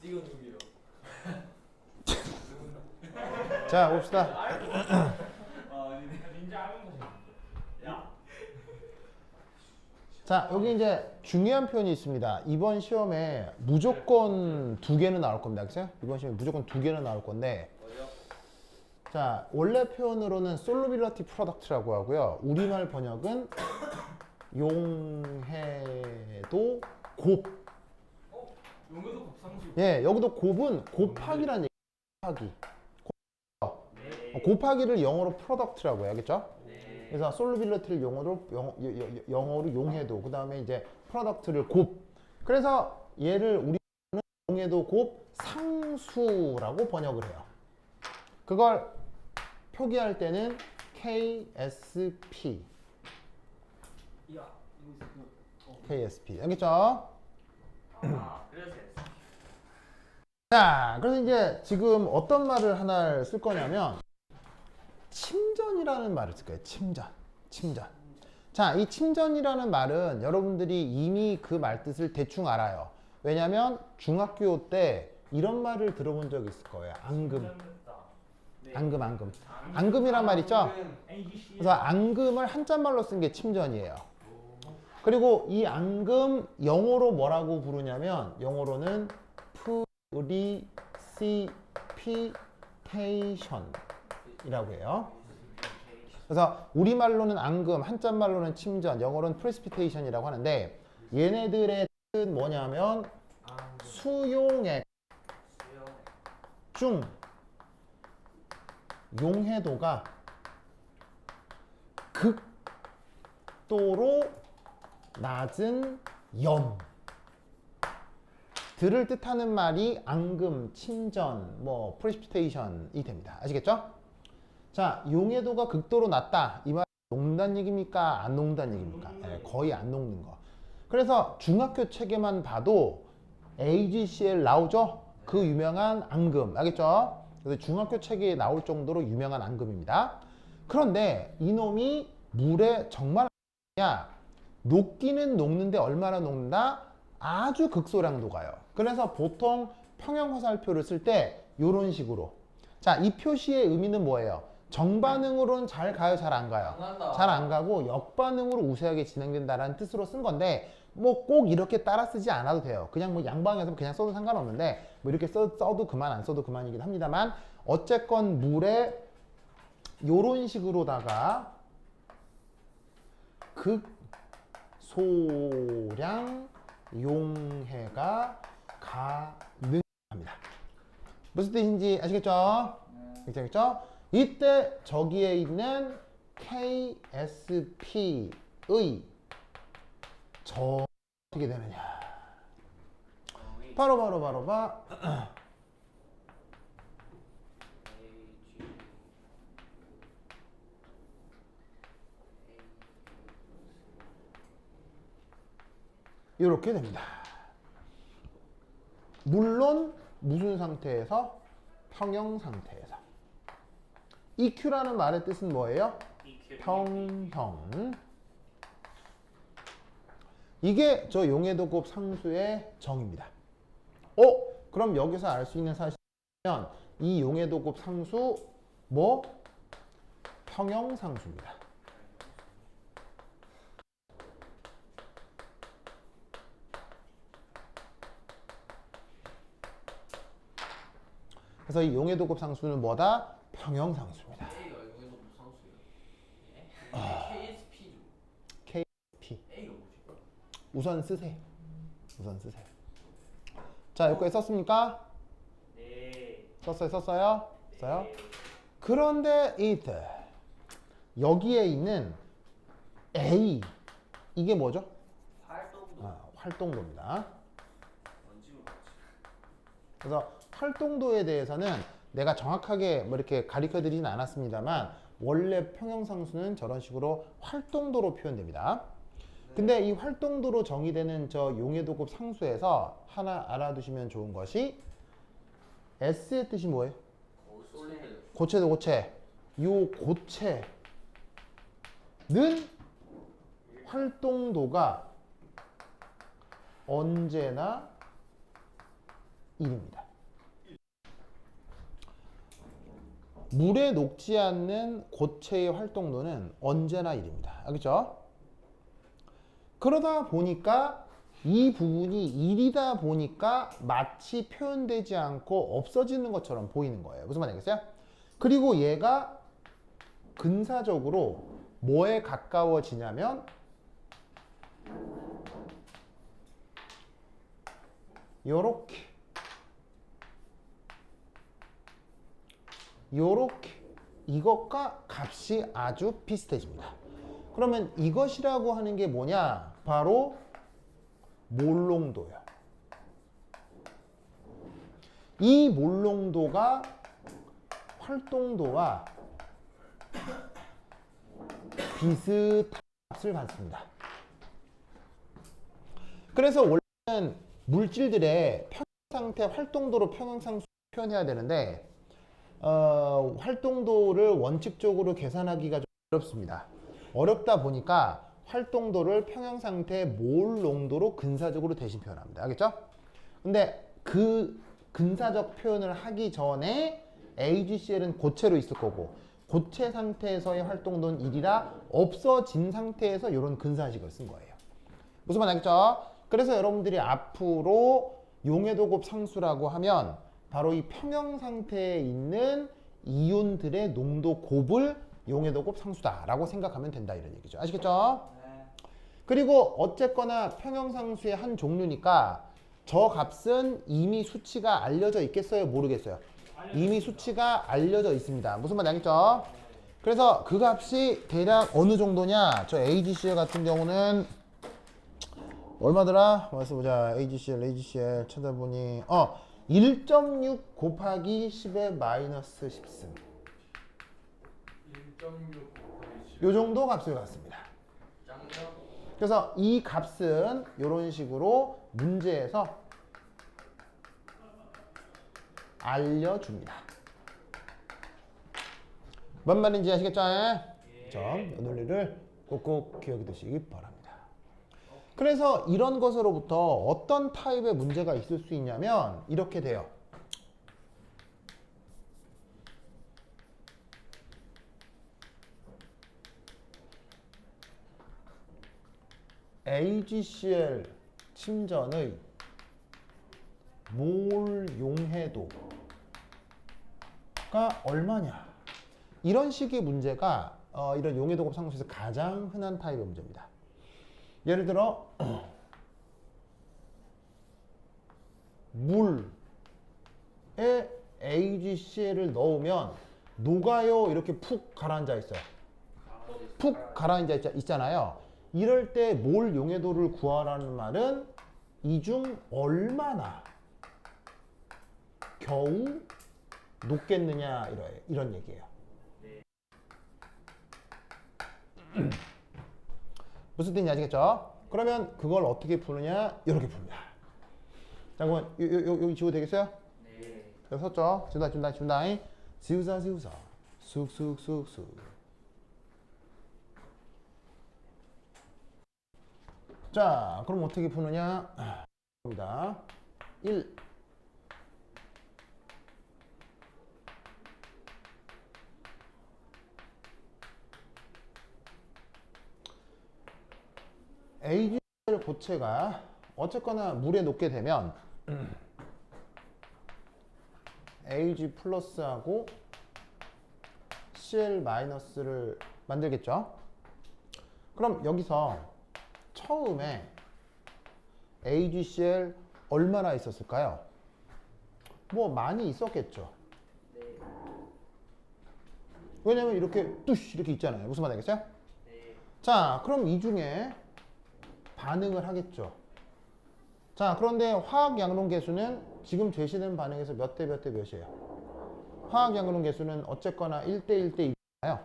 찍어주기요. 자, 봅시다. 닌자 하는 거지. 야. 자, 여기 이제 중요한 표현이 있습니다. 이번 시험에 무조건 두 개는 나올 겁니다. 그죠? 이번 시험에 무조건 두 개는 나올 건데, 뭐요? 자, 원래 표현으로는 솔루빌러티 프로덕트라고 하고요. 우리말 번역은 용해도 곱. 용어도 곱상수. 예, 여기도 곱은 곱하기라는 얘기. 곱하기. 네. 곱하기를 영어로 프로덕트라고 해요. 알겠죠? 네. 그래서 솔루빌러티를 영어로 용해도, 그 다음에 이제 프로덕트를 곱. 그래서 얘를 우리는 용해도 곱 상수라고 번역을 해요. 그걸 표기할 때는 KSP. 야, 이거 KSP. 알겠죠? 그래서 했어. 자, 그래서 이제 지금 어떤 말을 하나 쓸 거냐면, 침전이라는 말을 쓸 거예요. 침전. 침전. 자, 이 침전이라는 말은 여러분들이 이미 그 말 뜻을 대충 알아요. 왜냐면 중학교 때 이런 말을 들어본 적 있을 거예요. 앙금. 앙금, 앙금. 앙금이란 말 있죠? 그래서 앙금을 한자말로 쓴 게 침전이에요. 그리고 이 앙금 영어로 뭐라고 부르냐면 영어로는 precipitation 이라고 해요. 그래서 우리말로는 앙금, 한자말로는 침전, 영어로는 precipitation이라고 하는데 얘네들의 뜻은 뭐냐면 수용액 중 용해도가 극도로 낮은 연 들을 뜻하는 말이 앙금, 침전, 뭐 프레시피테이션이 됩니다. 아시겠죠? 자, 용해도가 극도로 낮다. 이 말 녹는다는 얘기입니까? 안 녹는다는 얘기입니까? 네, 거의 안 녹는 거. 그래서 중학교 책에만 봐도 AGCL 나오죠? 그 유명한 앙금. 알겠죠? 그래서 중학교 책에 나올 정도로 유명한 앙금입니다. 그런데 이놈이 물에 정말 녹기는 녹는데 얼마나 녹는다? 아주 극소량 녹아요. 그래서 보통 평형화살표를 쓸 때 이런 식으로. 자, 이 표시의 의미는 뭐예요? 정반응으로는 잘 가요, 잘 안 가요? 잘 안 가고 역반응으로 우세하게 진행된다라는 뜻으로 쓴 건데 뭐 꼭 이렇게 따라 쓰지 않아도 돼요. 그냥 뭐 양방에서 그냥 써도 상관없는데 뭐 이렇게 써도 그만 안 써도 그만이긴 합니다만 어쨌건 물에 요런 식으로다가 극소량 용해가 가능합니다. 무슨 뜻인지 아시겠죠? 아시겠죠? 이때 저기에 있는 KSP의 저 어떻게 되느냐? 바로 이렇게 됩니다. 물론 무슨 상태에서? 평형 상태에서. EQ라는 말의 뜻은 뭐예요? 평형. 이게 저 용해도 곱 상수의 정입니다. 그럼 여기서 알 수 있는 사실은 이 용해도 곱 상수 뭐? 평형 상수입니다. 그래서 이 용해도 곱 상수는 뭐다? 평형 상수입니다. A가 용어도 곱상수예요. KSP죠. KP. A가 뭐지? 우선 쓰세요. 자, 여기까지 썼습니까? 네. 썼어요? 네. 그런데 여기에 있는 A 이게 뭐죠? 활동도. 활동도입니다. 언제 물어봤지? 그래서 활동도에 대해서는 내가 정확하게 뭐 이렇게 가르쳐 드리진 않았습니다만 원래 평형상수는 저런 식으로 활동도로 표현됩니다. 근데 이 활동도로 정의되는 저 용해도급 상수에서 하나 알아두시면 좋은 것이 S의 뜻이 뭐예요? 솔리드. 고체도 고체. 요 고체는 활동도가 언제나 1입니다. 물에 녹지 않는 고체의 활동도는 언제나 1입니다. 알겠죠? 그러다 보니까 이 부분이 1이다 보니까 마치 표현되지 않고 없어지는 것처럼 보이는 거예요. 무슨 말이겠어요? 그리고 얘가 근사적으로 뭐에 가까워지냐면 요렇게 이것과 값이 아주 비슷해집니다. 그러면 이것이라고 하는 게 뭐냐? 바로 몰농도예요. 이 몰농도가 활동도와 비슷한 값을 갖습니다. 그래서 원래는 물질들의 평형상태 활동도로 평형상수 표현해야 되는데 활동도를 원칙적으로 계산하기가 좀 어렵습니다. 어렵다 보니까 활동도를 평형상태 몰 농도로 근사적으로 대신 표현합니다. 알겠죠? 근데 그 근사적 표현을 하기 전에 AgCl은 고체로 있을 거고 고체 상태에서의 활동도는 1이라 없어진 상태에서 이런 근사식을 쓴 거예요. 무슨 말 알겠죠? 그래서 여러분들이 앞으로 용해도곱 상수라고 하면 바로 이 평형 상태에 있는 이온들의 농도 곱을 용해도곱 상수다라고 생각하면 된다 이런 얘기죠. 아시겠죠? 네. 그리고 어쨌거나 평형 상수의 한 종류니까 저 값은 이미 수치가 알려져 있겠어요? 모르겠어요? 이미 수치가 알려져 있습니다. 무슨 말인지 알겠죠? 그래서 그 값이 대략 어느 정도냐? 저 AgCl 같은 경우는 얼마더라? 와서 보자. AgCl 찾아보니 1.6 곱하기 10의 마이너스 10승. 1.6 곱하기 10. 요 정도 값을 갖습니다. 짱요? 그래서 이 값은 이런 식으로 문제에서 알려줍니다. 뭔 말인지 아시겠죠? 이 논리를 꼭꼭 기억해 두시기 바랍니다. 그래서 이런 것으로부터 어떤 타입의 문제가 있을 수 있냐면 이렇게 돼요. AgCl 침전의 몰 용해도가 얼마냐? 이런 식의 문제가 이런 용해도곱 상수에서 가장 흔한 타입의 문제입니다. 예를 들어 물에 AgCl을 넣으면 녹아요 이렇게 푹 가라앉아 있어요. 푹 가라앉아 있잖아요. 이럴 때 몰 용해도를 구하라는 말은 이 중 얼마나 겨우 녹겠느냐 이런 얘기예요. 무슨 뜻인지 아시겠죠? 그러면 그걸 어떻게 푸느냐? 이렇게 풉니다. 자, 그러면 여기 지워도 되겠어요? 네. 여기 썼죠? 지운다. 지우자. 쑥. 자, 그럼 어떻게 푸느냐? 봅니다. 1. AgCl 고체가 어쨌거나 물에 녹게 되면 Ag 플러스하고 Cl 마이너스를 만들겠죠. 그럼 여기서 처음에 AgCl 얼마나 있었을까요? 뭐 많이 있었겠죠. 네. 왜냐면 이렇게 뚜시 이렇게 있잖아요. 무슨 말 알겠어요? 네. 자, 그럼 이 중에 반응을 하겠죠. 자, 그런데 화학 양론 계수는 지금 제시된 반응에서 몇 대 몇이에요? 화학 양론 계수는 어쨌거나 1대 1대 1이잖아요.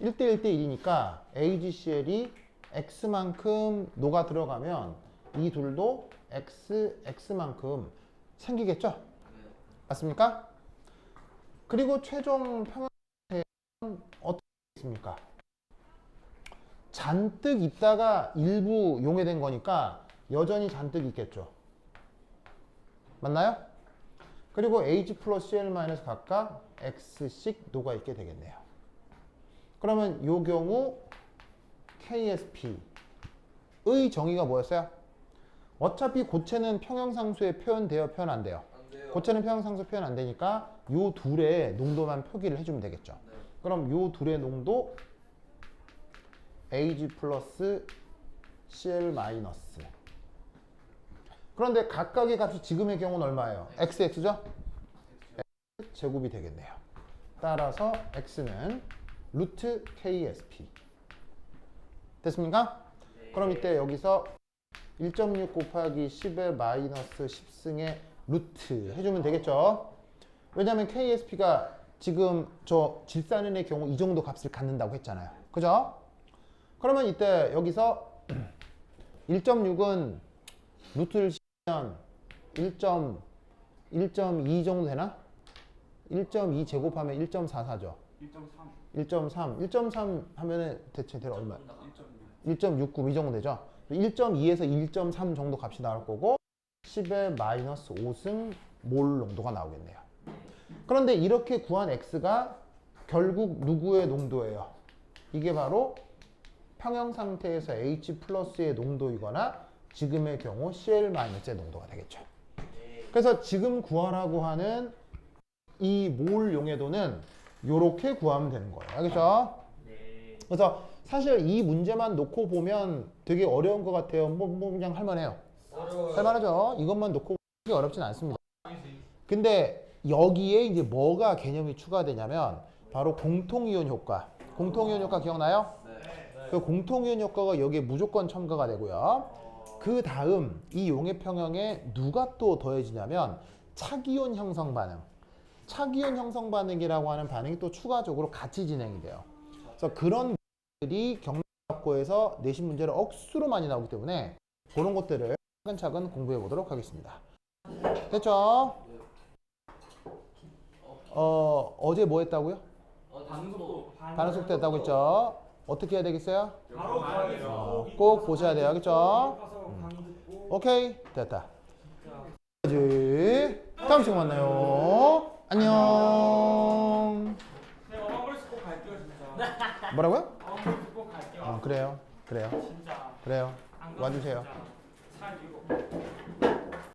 1대 1대 1이니까 AgCl이 X만큼 녹아 들어가면 이 둘도 X만큼 생기겠죠? 네. 맞습니까? 그리고 최종 평형은 어떻게 있습니까? 잔뜩 있다가 일부 용해된 거니까 여전히 잔뜩 있겠죠. 맞나요? 그리고 H 플러스 CL 마이너스 각각 X씩 녹아있게 되겠네요. 그러면 요 경우 KSP의 정의가 뭐였어요? 어차피 고체는 평형상수에 표현돼요? 표현 안 돼요? 안 돼요. 고체는 평형상수 표현 안 되니까 요 둘의 농도만 표기를 해주면 되겠죠. 네. 그럼 요 둘의 농도 Ag 플러스 CL 마이너스. 그런데 각각의 값이 지금의 경우는 얼마예요? XX죠? X 제곱이 되겠네요. 따라서 X는 루트 KSP. 됐습니까? 네. 그럼 이때 여기서 1.6 곱하기 10의 마이너스 10승의 루트 해주면 되겠죠? 왜냐면 KSP가 지금 저 질산인의 경우 이 정도 값을 갖는다고 했잖아요. 그죠? 그러면 이때 여기서 1.6은 루트를 씌우면 1.2 정도 되나? 1.2 제곱하면 1.44죠. 1.3 하면은 대체 얼마? 1.69 이 정도 되죠. 1.2에서 1.3 정도 값이 나올 거고 10의 마이너스 5승 몰 농도가 나오겠네요. 그런데 이렇게 구한 X가 결국 누구의 농도예요? 이게 바로 평형 상태에서 H 플러스의 농도이거나 지금의 경우 CL 마이너스의 농도가 되겠죠. 그래서 지금 구하라고 하는 이 몰 용해도는 이렇게 구하면 되는 거예요. 알겠죠? 네. 그래서 사실 이 문제만 놓고 보면 되게 어려운 것 같아요. 뭐 그냥 할만해요. 어려워요. 할만하죠. 이것만 놓고 보기 어렵진 않습니다. 근데 여기에 이제 뭐가 개념이 추가되냐면 바로 공통이온 효과. 공통이온 효과 기억나요? 네. 그 공통이온 효과가 여기에 무조건 첨가가 되고요. 그 다음 이 용해평형에 누가 또 더해지냐면 차기온 형성 반응. 차기온 형성 반응이라고 하는 반응이 또 추가적으로 같이 진행이 돼요. 그래서 그런 것들이 경락고에서 내신 문제를 억수로 많이 나오기 때문에 그런 것들을 차근차근 공부해 보도록 하겠습니다. 됐죠? 어제 뭐 했다고요? 반응속도. 반응 속도 했다고 했죠? 어떻게 해야 되겠어요? 바로 가야죠. 꼭 보셔야 돼요. 알겠죠? 가서 강의 듣고 오케이, 됐다. 진짜 다음 시간에 만나요. 안녕. 네, 어마블스 꼭 갈게요 진짜. 뭐라고요? 어마블스 꼭 갈게요. 그래요. 진짜. 그래요. 안 가면 와주세요. 진짜.